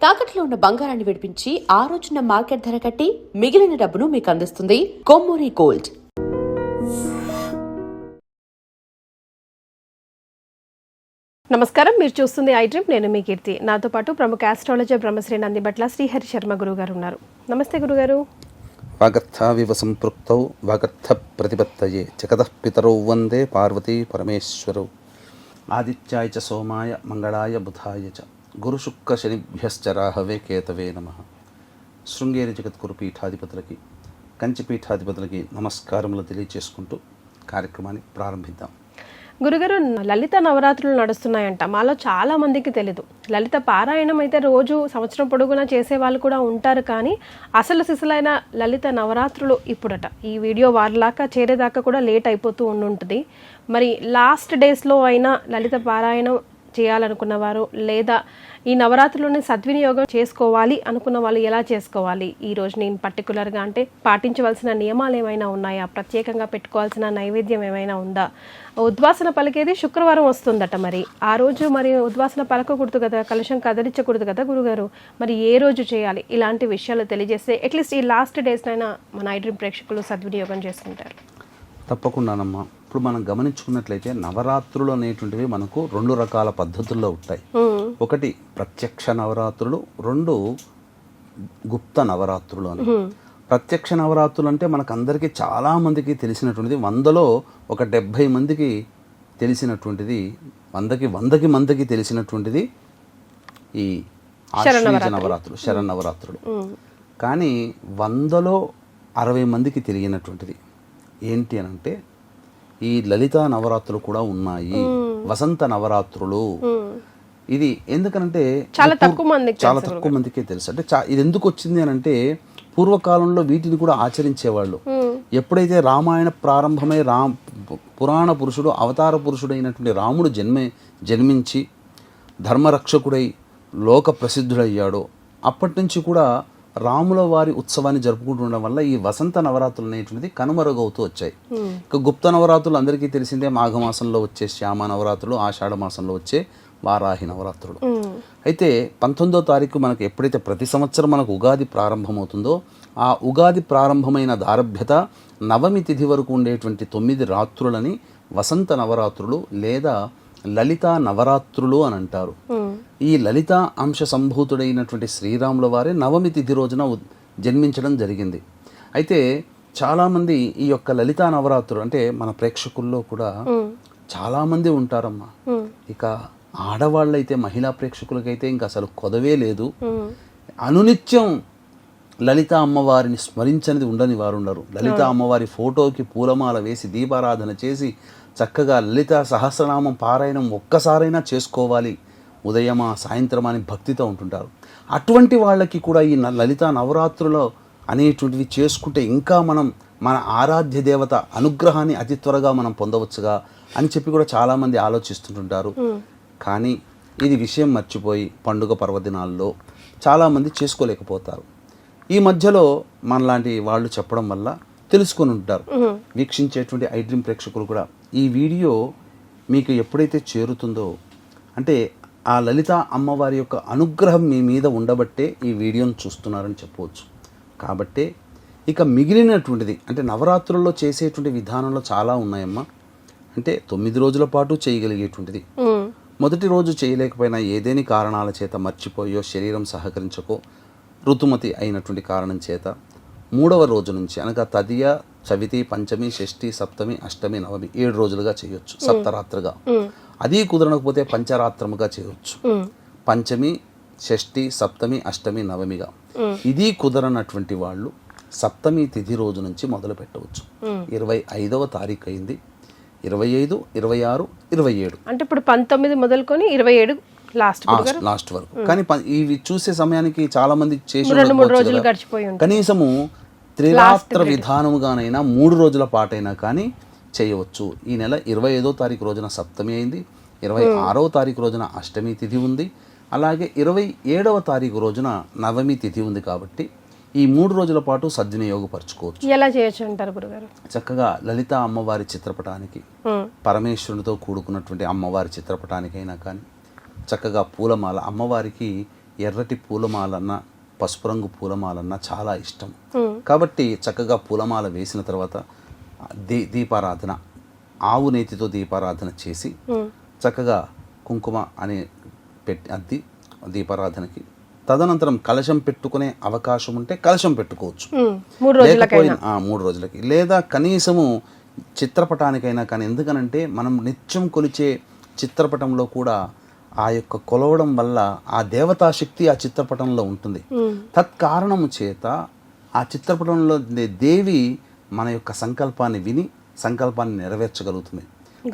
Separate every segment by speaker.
Speaker 1: తాకట్లో ఉన్న బంగారాన్ని విడిపించి ఆ రోజున మార్కెట్ ధర కట్టి మిగిలిన డబ్బును మీకు అందిస్తుంది కొమ్మూరి గోల్డ్.
Speaker 2: నమస్కారం, మీరు చూస్తుంది ఐ డ్రీమ్. నేను మీ కీర్తి. నాతో పాటు ప్రముఖ ఆస్ట్రాలజర్ బ్రహ్మశ్రీ నందిబట్ల శ్రీహరి శర్మ గురుగారు ఉన్నారు. నమస్తే గురుగారు.
Speaker 3: వాగర్థావివ సంపృక్తౌ వాగర్థ ప్రతిపత్తయే జగతః పితరౌ వందే పార్వతీ పరమేశ్వరౌ. ఆదిత్యాయ చ సోమాయ మంగళాయ బుధాయ చ గురుశుక్ర శనిభ్యశ్చ రాహవే కేతవే నమః. శృంగేరి జగద్గురు పీఠాధిపతులకి, కంచి పీఠాధిపతులకి నమస్కారములు తెలియచేసుకుంటూ కార్యక్రమాన్ని ప్రారంభిద్దాం.
Speaker 2: గురుగారు, లలిత నవరాత్రులు నడుస్తున్నాయంట. మాలో చాలా మందికి తెలీదు. లలిత పారాయణం అయితే రోజు సంవత్సరం పొడుగునా చేసే వాళ్ళు కూడా ఉంటారు, కానీ అసలు సిసలైన లలిత నవరాత్రులు ఇప్పుడట. ఈ వీడియో వారిలాగా చేరేదాకా కూడా లేట్ అయిపోతూ ఉండుంటుంది. మరి లాస్ట్ డేస్లో అయినా లలిత పారాయణం చేయాలనుకున్నవారు, లేదా ఈ నవరాత్రులని సద్వినియోగం చేసుకోవాలి అనుకున్న వాళ్ళు ఎలా చేసుకోవాలి? ఈ రోజు నేను పర్టికులర్గా అంటే పాటించవలసిన నియమాలు ఏమైనా ఉన్నాయా? ప్రత్యేకంగా పెట్టుకోవాల్సిన నైవేద్యం ఏమైనా ఉందా? ఉద్వాసన పలికేది శుక్రవారం వస్తుందట. మరి ఆ రోజు మరి ఉద్వాసన పలకకూడదు కదా, కలశం కదిలించకూడదు కదా గురుగారు. మరి ఏ రోజు చేయాలి? ఇలాంటి విషయాలు తెలియజేస్తే అట్లీస్ట్ ఈ లాస్ట్ డేస్నైనా మన ఐ డ్రీమ్ ప్రేక్షకులు సద్వినియోగం చేసుకుంటారు.
Speaker 3: తప్పకుండానమ్మా. ఇప్పుడు మనం గమనించుకున్నట్లయితే నవరాత్రులు అనేటువంటివి మనకు రెండు రకాల పద్ధతుల్లో ఉంటాయి. ఒకటి ప్రత్యక్ష నవరాత్రులు, రెండు గుప్త నవరాత్రులు అని. ప్రత్యక్ష నవరాత్రులు అంటే మనకు అందరికీ చాలా మందికి తెలిసినటువంటిది, 100లో ఒక 70 మందికి తెలిసినటువంటిది, 100కి మందికి తెలిసినటువంటిది ఈ ఆశ్వీజ నవరాత్రులు, శరన్నవరాత్రులు. కానీ 100లో 60 మందికి తెలియనటువంటిది ఏంటి అని అంటే ఈ లలితా నవరాత్రులు కూడా ఉన్నాయి, వసంత నవరాత్రులు. ఇది ఎందుకనంటే చాలా తక్కువ మందికే తెలుసు. అంటే ఇది ఎందుకు వచ్చింది అని అంటే పూర్వకాలంలో వీటిని కూడా ఆచరించేవాళ్ళు. ఎప్పుడైతే రామాయణ ప్రారంభమై పురాణ పురుషుడు, అవతార పురుషుడైనటువంటి రాముడు జన్మించి ధర్మరక్షకుడై లోక ప్రసిద్ధుడయ్యాడో అప్పటి నుంచి కూడా రాముల వారి ఉత్సవాన్ని జరుపుకుంటుండడం వల్ల ఈ వసంత నవరాత్రులు అనేటువంటిది కనుమరుగవుతూ వచ్చాయి. ఇక గుప్త నవరాత్రులు అందరికీ తెలిసిందే, మాఘమాసంలో వచ్చే శ్యామ నవరాత్రులు, ఆషాఢ మాసంలో వచ్చే వారాహి నవరాత్రులు. అయితే 19వ తారీఖు మనకు ఎప్పుడైతే ప్రతి సంవత్సరం మనకు ఉగాది ప్రారంభమవుతుందో ఆ ఉగాది ప్రారంభమైన దారభ్యత నవమి తిథి వరకు ఉండేటువంటి 9 రాత్రులని వసంత నవరాత్రులు లేదా లలితా నవరాత్రులు అని అంటారు. ఈ లలిత అంశ సంభూతుడైనటువంటి శ్రీరాముల వారే నవమి తిథి రోజున జన్మించడం జరిగింది. అయితే చాలామంది ఈ యొక్క లలితా నవరాత్రులు అంటే మన ప్రేక్షకుల్లో కూడా చాలామంది ఉంటారమ్మా. ఇక ఆడవాళ్ళైతే, మహిళా ప్రేక్షకులకైతే ఇంకా అసలు కొదవే లేదు. అనునిత్యం లలిత అమ్మవారిని స్మరించనిది ఉండని వారు ఉండరు. లలిత అమ్మవారి ఫోటోకి పూలమాల వేసి దీపారాధన చేసి చక్కగా లలిత సహస్రనామం పారాయణం ఒక్కసారైనా చేసుకోవాలి, ఉదయమా సాయంత్రమా అని భక్తితో ఉంటుంటారు. అటువంటి వాళ్ళకి కూడా ఈ లలిత నవరాత్రులు అనేటువంటివి చేసుకుంటే ఇంకా మనం మన ఆరాధ్య దేవత అనుగ్రహాన్ని అతి త్వరగా మనం పొందవచ్చుగా అని చెప్పి కూడా చాలామంది ఆలోచిస్తుంటుంటారు. కానీ ఇది విషయం మర్చిపోయి పండుగ పర్వదినాల్లో చాలామంది చేసుకోలేకపోతారు. ఈ మధ్యలో మనలాంటి వాళ్ళు చెప్పడం వల్ల తెలుసుకొని ఉంటారు. వీక్షించేటువంటి ఐ డ్రీమ్ ప్రేక్షకులు కూడా ఈ వీడియో మీకు ఎప్పుడైతే చేరుతుందో అంటే ఆ లలిత అమ్మవారి యొక్క అనుగ్రహం మీ మీద ఉండబట్టే ఈ వీడియోను చూస్తున్నారని చెప్పవచ్చు. కాబట్టే ఇక మిగిలినటువంటిది అంటే నవరాత్రుల్లో చేసేటువంటి విధానంలో చాలా ఉన్నాయమ్మా. అంటే 9 రోజుల పాటు చేయగలిగేటువంటిది. మొదటి రోజు చేయలేకపోయినా ఏదేని కారణాల చేత మర్చిపోయో, శరీరం సహకరించకో, ఋతుమతి అయినటువంటి కారణం చేత 3వ రోజు నుంచి అనగా తదియ, చవితి, పంచమి, షష్ఠి, సప్తమి, అష్టమి, నవమి 7 రోజులుగా చేయొచ్చు సప్తరాత్రిగా. అది కుదరకపోతే పంచరాత్రముగా చేయొచ్చు. పంచమి, షష్ఠి, సప్తమి, అష్టమి, నవమిగా. ఇది కుదరనటువంటి వాళ్ళు సప్తమి తిథి రోజు నుంచి మొదలు పెట్టవచ్చు. 25వ తారీఖు అయింది, 25, 26, 27 అంటే ఇప్పుడు 19 మొదలుకొని 27 లాస్ట్ వరకు. కానీ ఇవి చూసే సమయానికి చాలా మంది చేసి కనీసము త్రిరాత్ర విధానముగానైనా 3 రోజుల పాటైనా కానీ చేయవచ్చు. ఈ నెల 25వ తారీఖు రోజున సప్తమి అయింది, 26వ తారీఖు రోజున అష్టమి తిథి ఉంది, అలాగే 27వ తారీఖు రోజున నవమి తిథి ఉంది. కాబట్టి ఈ 3 రోజుల పాటు సద్వినియోగపరచుకోవచ్చు. ఎలా చేయొచ్చు అంటారు గురుగారు? చక్కగా లలిత అమ్మవారి చిత్రపటానికి, పరమేశ్వరునితో కూడుకున్నటువంటి అమ్మవారి చిత్రపటానికైనా కానీ చక్కగా పూలమాల, అమ్మవారికి ఎర్రటి పూలమాలన్న పసుపు రంగు పూలమాలన్న చాలా ఇష్టం. కాబట్టి చక్కగా పూలమాల వేసిన తర్వాత దీపారాధన, ఆవు నేతితో దీపారాధన చేసి చక్కగా కుంకుమ అని అద్ది దీపారాధనకి. తదనంతరం కలశం పెట్టుకునే అవకాశం ఉంటే కలశం పెట్టుకోవచ్చు 3 రోజులకి, లేదా కనీసము చిత్రపటానికైనా కానీ. ఎందుకనంటే మనం నిత్యం కొలిచే చిత్రపటంలో కూడా ఆ యొక్క కొలవడం వల్ల ఆ దేవతా శక్తి ఆ చిత్రపటంలో ఉంటుంది. తత్కారణము చేత ఆ చిత్రపటంలో దేవి మన యొక్క సంకల్పాన్ని విని సంకల్పాన్ని నెరవేర్చగలుగుతుంది.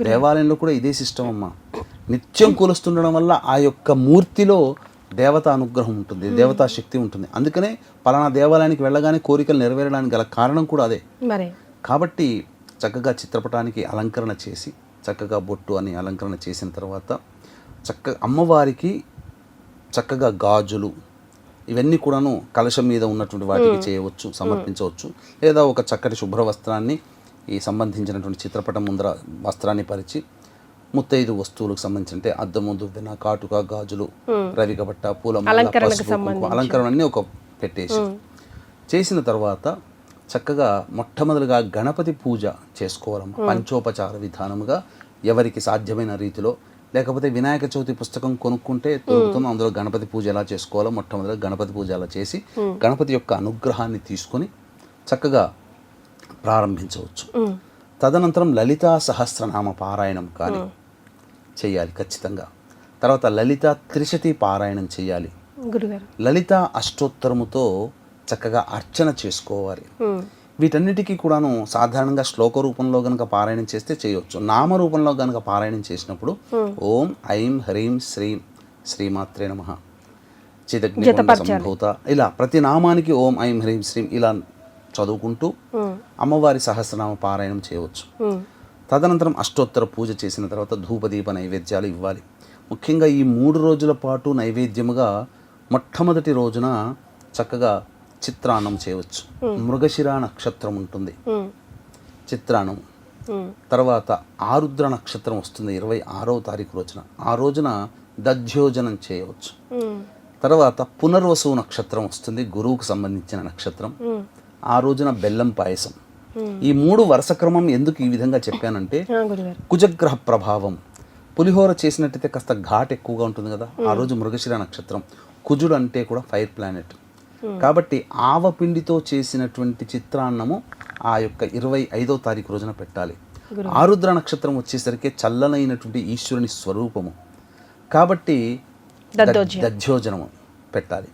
Speaker 3: దేవాలయంలో కూడా ఇదే సిస్టమ్ అమ్మా. నిత్యం కొలుస్తుండడం వల్ల ఆ యొక్క మూర్తిలో దేవతా అనుగ్రహం ఉంటుంది, దేవతా శక్తి ఉంటుంది. అందుకనే పలానా దేవాలయానికి వెళ్ళగానే కోరికలు నెరవేరడానికి గల కారణం కూడా అదే. కాబట్టి చక్కగా చిత్రపటానికి అలంకరణ చేసి చక్కగా బొట్టు అని అలంకరణ చేసిన తర్వాత చక్కగా అమ్మవారికి చక్కగా గాజులు ఇవన్నీ కూడాను కలశం మీద ఉన్నటువంటి వాటికి చేయవచ్చు, సమర్పించవచ్చు. లేదా ఒక చక్కటి శుభ్ర వస్త్రాన్ని ఈ సంబంధించినటువంటి చిత్రపటం ముందర వస్త్రాన్ని పరిచి ముత్తైదు వస్తువులకు సంబంధించి అంటే అద్దము, దువ్వెన, కాటుక, గాజులు, రవికబట్ట, పూలమాల, పసుపు, అలంకరణ అన్నీ ఒక పెట్టేసి చేసిన తర్వాత చక్కగా మొట్టమొదటిగా గణపతి పూజ చేసుకోవాలమ్మా. పంచోపచార విధానముగా ఎవరికి సాధ్యమైన రీతిలో, లేకపోతే వినాయక చవితి పుస్తకం కొనుక్కుంటే దొరుకుతుంది, అందులో గణపతి పూజ ఎలా చేసుకోవాలో మొట్టమొదటిగా గణపతి పూజ అలా చేసి గణపతి యొక్క అనుగ్రహాన్ని తీసుకొని చక్కగా ప్రారంభించవచ్చు. తదనంతరం లలితా సహస్రనామ పారాయణం కానీ చేయాలి ఖచ్చితంగా. తర్వాత లలిత త్రిశతి పారాయణం చేయాలి. లలిత అష్టోత్తరముతో చక్కగా అర్చన చేసుకోవాలి. వీటన్నిటికీ కూడాను సాధారణంగా శ్లోక రూపంలో గనక పారాయణం చేస్తే చేయవచ్చు. నామరూపంలో గనక పారాయణం చేసినప్పుడు ఓం ఐం హ్రీం శ్రీం శ్రీమాత్రే నమః చిదగ్నికుండ సంభూత ఇలా ప్రతి నామానికి ఓం ఐం హ్రీం శ్రీం ఇలా చదువుకుంటూ అమ్మవారి సహస్రనామ పారాయణం చేయవచ్చు. తదనంతరం అష్టోత్తర పూజ చేసిన తర్వాత ధూపదీప నైవేద్యాలు ఇవ్వాలి. ముఖ్యంగా ఈ 3 రోజుల పాటు నైవేద్యముగా మొట్టమొదటి రోజున చక్కగా చిత్రాన్నం చేయవచ్చు. మృగశిర నక్షత్రం ఉంటుంది, చిత్రాన్నం. తర్వాత ఆరుద్ర నక్షత్రం వస్తుంది 26వ తారీఖు రోజున, ఆ రోజున దధ్యోజనం చేయవచ్చు. తర్వాత పునర్వసు నక్షత్రం వస్తుంది, గురువుకు సంబంధించిన నక్షత్రం, ఆ రోజున బెల్లం పాయసం. ఈ 3 వరుస క్రమం ఎందుకు ఈ విధంగా చెప్పానంటే కుజగ్రహ ప్రభావం. పులిహోర చేసినట్టయితే కాస్త ఘాట్ ఎక్కువగా ఉంటుంది కదా, ఆ రోజు మృగశిర నక్షత్రం. కుజుడు అంటే కూడా ఫైర్ ప్లానెట్ కాబట్టి ఆవపిండితో చేసినటువంటి చిత్రాన్నము ఆ యొక్క 25వ తారీఖు రోజున పెట్టాలి. ఆరుద్ర నక్షత్రం వచ్చేసరికి చల్లనైనటువంటి ఈశ్వరుని స్వరూపము కాబట్టి దధ్యోజనము పెట్టాలి.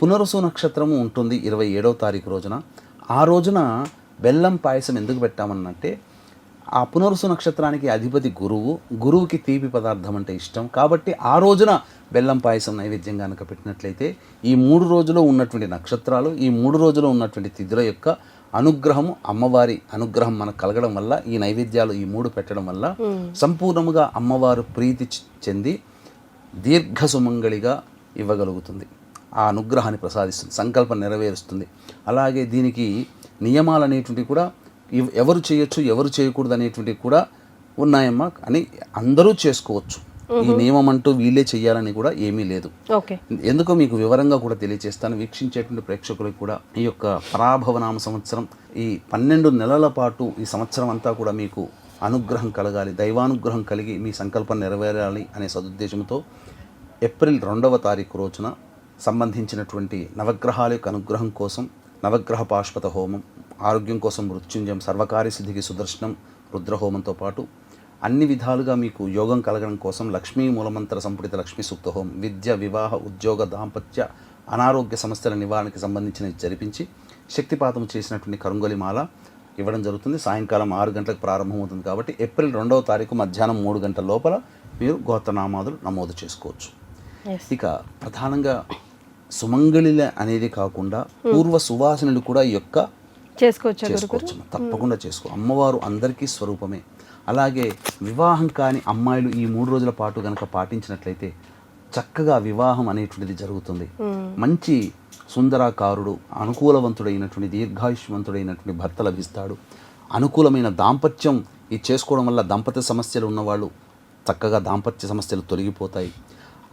Speaker 3: పునరుసు నక్షత్రము ఉంటుంది 27వ తారీఖు రోజున. ఆ రోజున బెల్లం పాయసం ఎందుకు పెట్టామన్నంటే ఆ పునరుసు నక్షత్రానికి అధిపతి గురువు, గురువుకి తీపి పదార్థం అంటే ఇష్టం కాబట్టి ఆ రోజున బెల్లం పాయసం నైవేద్యం కనుక పెట్టినట్లయితే ఈ 3 రోజుల్లో ఉన్నటువంటి నక్షత్రాలు, ఈ 3 రోజుల్లో ఉన్నటువంటి తిథుల యొక్క అనుగ్రహము, అమ్మవారి అనుగ్రహం మనకు కలగడం వల్ల ఈ నైవేద్యాలు ఈ 3 పెట్టడం వల్ల సంపూర్ణముగా అమ్మవారు ప్రీతి చెంది దీర్ఘ సుమంగళిగా ఇవ్వగలుగుతుంది. ఆ అనుగ్రహాన్ని ప్రసాదిస్తుంది, సంకల్పం నెరవేరుస్తుంది. అలాగే దీనికి నియమాలు అనేటువంటివి కూడా ఎవరు చేయొచ్చు ఎవరు చేయకూడదు అనేటువంటివి కూడా ఉన్నాయమ్మా. అని అందరూ చేసుకోవచ్చు, ఈ నియమం అంటూ వీళ్ళే చెయ్యాలని కూడా ఏమీ లేదు. ఎందుకో మీకు వివరంగా కూడా తెలియజేస్తాను. వీక్షించేటువంటి ప్రేక్షకులకు కూడా ఈ యొక్క పరాభవనామ సంవత్సరం ఈ 12 నెలల పాటు ఈ సంవత్సరం అంతా కూడా మీకు అనుగ్రహం కలగాలి, దైవానుగ్రహం కలిగి మీ సంకల్పం నెరవేరాలి అనే సదుద్దేశంతో ఏప్రిల్ 2వ తారీఖు రోజున సంబంధించినటువంటి నవగ్రహాల యొక్క అనుగ్రహం కోసం నవగ్రహ పాశుపత హోమం, ఆరోగ్యం కోసం మృత్యుంజయం, సర్వకార్య సిద్ధికి సుదర్శనం, రుద్రహోమంతో పాటు అన్ని విధాలుగా మీకు యోగం కలగడం కోసం లక్ష్మీ మూలమంత్ర సంపుటిత లక్ష్మీ సూక్త హోమం, విద్య, వివాహ, ఉద్యోగ, దాంపత్య, అనారోగ్య సమస్యల నివారణకి సంబంధించినవి జరిపించి శక్తిపాతం చేసినటువంటి కరుంగలి మాల ఇవ్వడం జరుగుతుంది. సాయంకాలం 6 గంటలకు ప్రారంభమవుతుంది కాబట్టి ఏప్రిల్ 2వ తారీఖు మధ్యాహ్నం 3 గంటల లోపల మీరు గోత్రనామాదులు నమోదు చేసుకోవచ్చు. ఇక ప్రధానంగా సుమంగళిల అనేది కాకుండా పూర్వ సువాసనలు కూడా ఈ యొక్క చేసుకోవచ్చు, తప్పకుండా చేసుకో. అమ్మవారు అందరికీ స్వరూపమే. అలాగే వివాహం కాని అమ్మాయిలు ఈ 3 రోజుల పాటు కనుక పాటించినట్లయితే చక్కగా వివాహం అనేటువంటిది జరుగుతుంది. మంచి సుందరాకారుడు, అనుకూలవంతుడైనటువంటి దీర్ఘాయుష్మంతుడైనటువంటి భర్త లభిస్తాడు. అనుకూలమైన దాంపత్యం ఇది చేసుకోవడం వల్ల దంపత్య సమస్యలు ఉన్నవాళ్ళు చక్కగా దాంపత్య సమస్యలు తొలగిపోతాయి.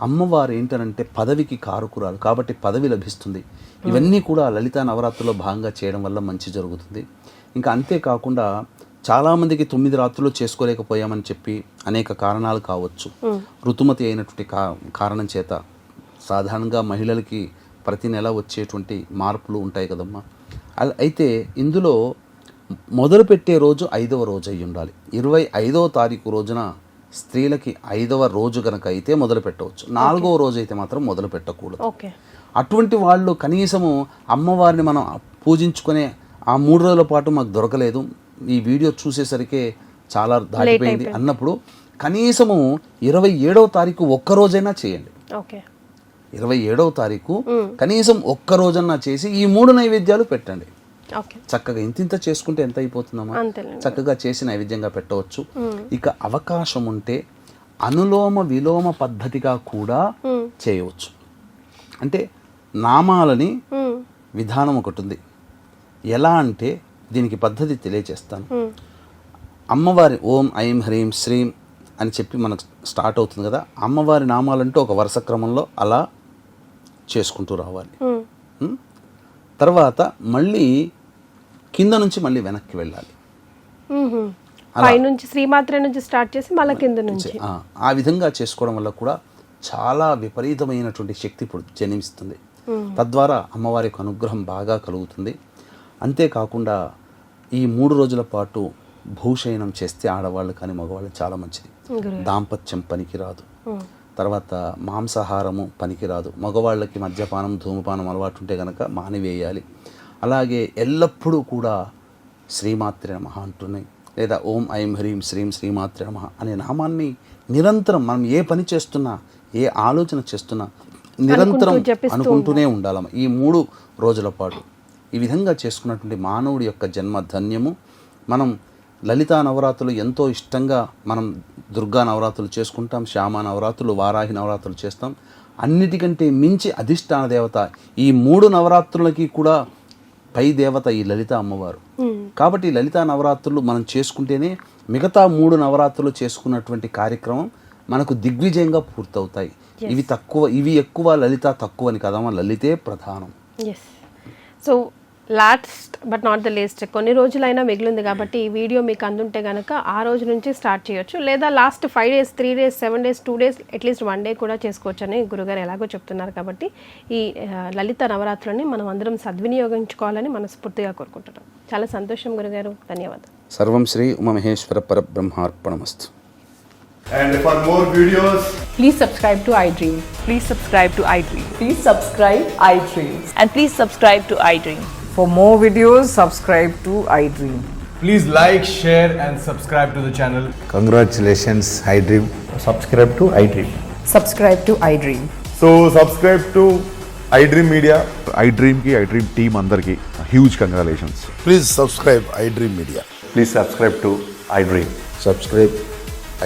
Speaker 3: అమ్మవారు ఏంటనంటే పదవికి కారకురాలు కాబట్టి పదవి లభిస్తుంది. ఇవన్నీ కూడా లలితా నవరాత్రుల్లో భాగంగా చేయడం వల్ల మంచి జరుగుతుంది. ఇంకా అంతేకాకుండా చాలామందికి 9 రాత్రులు చేసుకోలేకపోయామని చెప్పి అనేక కారణాలు కావచ్చు. ఋతుమతి అయినటువంటి కారణం చేత సాధారణంగా మహిళలకి ప్రతి నెల వచ్చేటువంటి మార్పులు ఉంటాయి కదమ్మా. అయితే ఇందులో మొదలుపెట్టే రోజు 5వ రోజు అయి ఉండాలి. 25వ తారీఖు రోజున స్త్రీలకి 5వ రోజు కనుక అయితే మొదలు పెట్టవచ్చు. 4వ రోజు అయితే మాత్రం మొదలు పెట్టకూడదు. అటువంటి వాళ్ళు కనీసము అమ్మవారిని మనం పూజించుకునే ఆ 3 రోజుల పాటు మాకు దొరకలేదు, ఈ వీడియో చూసేసరికి చాలా దాటిపోయింది అన్నప్పుడు కనీసము 27వ తారీఖు ఒక్కరోజైనా చేయండి. 27వ తారీఖు కనీసం ఒక్క రోజన్నా చేసి ఈ 3 నైవేద్యాలు పెట్టండి. చక్కగా ఇంత చేసుకుంటే ఎంత అయిపోతుందమ్మా, చక్కగా చేసి నైవేద్యంగా పెట్టవచ్చు. ఇక అవకాశం ఉంటే అనులోమ విలోమ పద్ధతిగా కూడా చేయవచ్చు. అంటే నామాలని విధానం ఒకటి ఉంది. ఎలా అంటే దీనికి పద్ధతి తెలియజేస్తాను. అమ్మవారి ఓం ఐం హ్రీం శ్రీం అని చెప్పి మనకు స్టార్ట్ అవుతుంది కదా, అమ్మవారి నామాలంటూ ఒక వరుస క్రమంలో అలా చేసుకుంటూ రావాలి. తర్వాత మళ్ళీ కింద నుంచి మళ్ళీ వెనక్కి వెళ్ళాలి.
Speaker 2: పైనుంచి శ్రీమాత్రే నుంచి స్టార్ట్ చేసి మళ్ళీ కింద నుంచి
Speaker 3: ఆ విధంగా చేసుకోవడం వల్ల కూడా చాలా విపరీతమైనటువంటి శక్తి ఇప్పుడు జన్మిస్తుంది. తద్వారా అమ్మవారి యొక్క అనుగ్రహం బాగా కలుగుతుంది. అంతేకాకుండా ఈ 3 రోజుల పాటు భూషయనం చేస్తే ఆడవాళ్ళు కానీ మగవాళ్ళు చాలా మంచిది. దాంపత్యం పనికిరాదు. తర్వాత మాంసాహారము పనికిరాదు. మగవాళ్ళకి మద్యపానం ధూమపానం అలవాటు ఉంటే కనుక మానివేయాలి. అలాగే ఎల్లప్పుడూ కూడా శ్రీమాత్రే నమః అంటున్నాయి, లేదా ఓం ఐం హ్రీం శ్రీం శ్రీమాత్రే నమః అనే నామాన్ని నిరంతరం మనం ఏ పని చేస్తున్నా ఏ ఆలోచన చేస్తున్నా నిరంతరం అనుకుంటూనే ఉండాలమ్మ ఈ 3 రోజుల పాటు. ఈ విధంగా చేసుకున్నటువంటి మానవుడి యొక్క జన్మ ధన్యము. మనం లలితా నవరాత్రులు ఎంతో ఇష్టంగా మనం దుర్గా నవరాత్రులు చేసుకుంటాం, శ్యామ నవరాత్రులు, వారాహి నవరాత్రులు చేస్తాం. అన్నిటికంటే మించి అధిష్టాన దేవత ఈ 3 నవరాత్రులకి కూడా పై దేవత ఈ లలిత అమ్మవారు. కాబట్టి లలితా నవరాత్రులు మనం చేసుకుంటేనే మిగతా 3 నవరాత్రులు చేసుకున్నటువంటి కార్యక్రమం మనకు దిగ్విజయంగా పూర్తవుతాయి. ఇవి ఎక్కువ లలిత తక్కువ అని కదమ్మా, లలితే ప్రధానం.
Speaker 2: So last but not the least, కొన్ని రోజులైనా మిగిలింది కాబట్టి ఈ వీడియో మీకు అందుంటే కనుక ఆ రోజు నుంచి స్టార్ట్ చేయొచ్చు, లేదా last 5 days 3 days 7 days 2 days at least 1 day కూడా చేసుకోవచ్చు అని గురుగారు ఎలాగో చెప్తున్నారు. కాబట్టి ఈ లలిత నవరాత్రులని మనం అందరం సద్వినియోగించుకోవాలని మనస్ఫూర్తిగా కోరుకుంటున్నాం. చాలా సంతోషం గురుగారు, ధన్యవాదాలు.
Speaker 3: సర్వం Shri Umamaheshwara పరబ్రహ్మార్పణమస్తు.
Speaker 4: And for more videos,
Speaker 5: please subscribe to iDream.
Speaker 6: Please subscribe to iDream.
Speaker 5: Please subscribe iDream.
Speaker 6: And please subscribe to iDream.
Speaker 5: For more videos, subscribe to iDream.
Speaker 4: please like, share and subscribe to the channel.
Speaker 7: Congratulations, iDream.
Speaker 8: Subscribe to iDream.
Speaker 5: Subscribe to iDream.
Speaker 8: So subscribe to iDream Media.
Speaker 9: iDream ki iDream team andarki huge congratulations.
Speaker 7: Please subscribe iDream Media.
Speaker 8: Please subscribe to iDream.
Speaker 7: Subscribe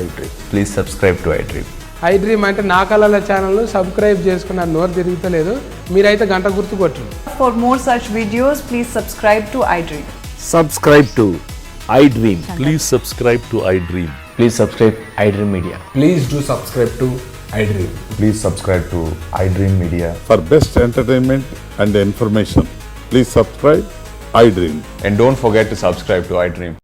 Speaker 7: iDream.
Speaker 8: Please subscribe to iDream.
Speaker 10: iDream అంటే నా కళల ఛానల్ను subscribe చేసుకున్న నోరు తిరుగుతలేదు, మీరైతే గంట గుర్తు కొట్టండి.
Speaker 5: For more such videos, please subscribe to iDream.
Speaker 11: Subscribe to iDream. Please subscribe to iDream.
Speaker 8: Please subscribe iDream Media.
Speaker 4: Please do subscribe to iDream.
Speaker 8: Please subscribe to iDream Media.
Speaker 9: For best entertainment and information, please subscribe iDream.
Speaker 8: And don't forget to subscribe to iDream.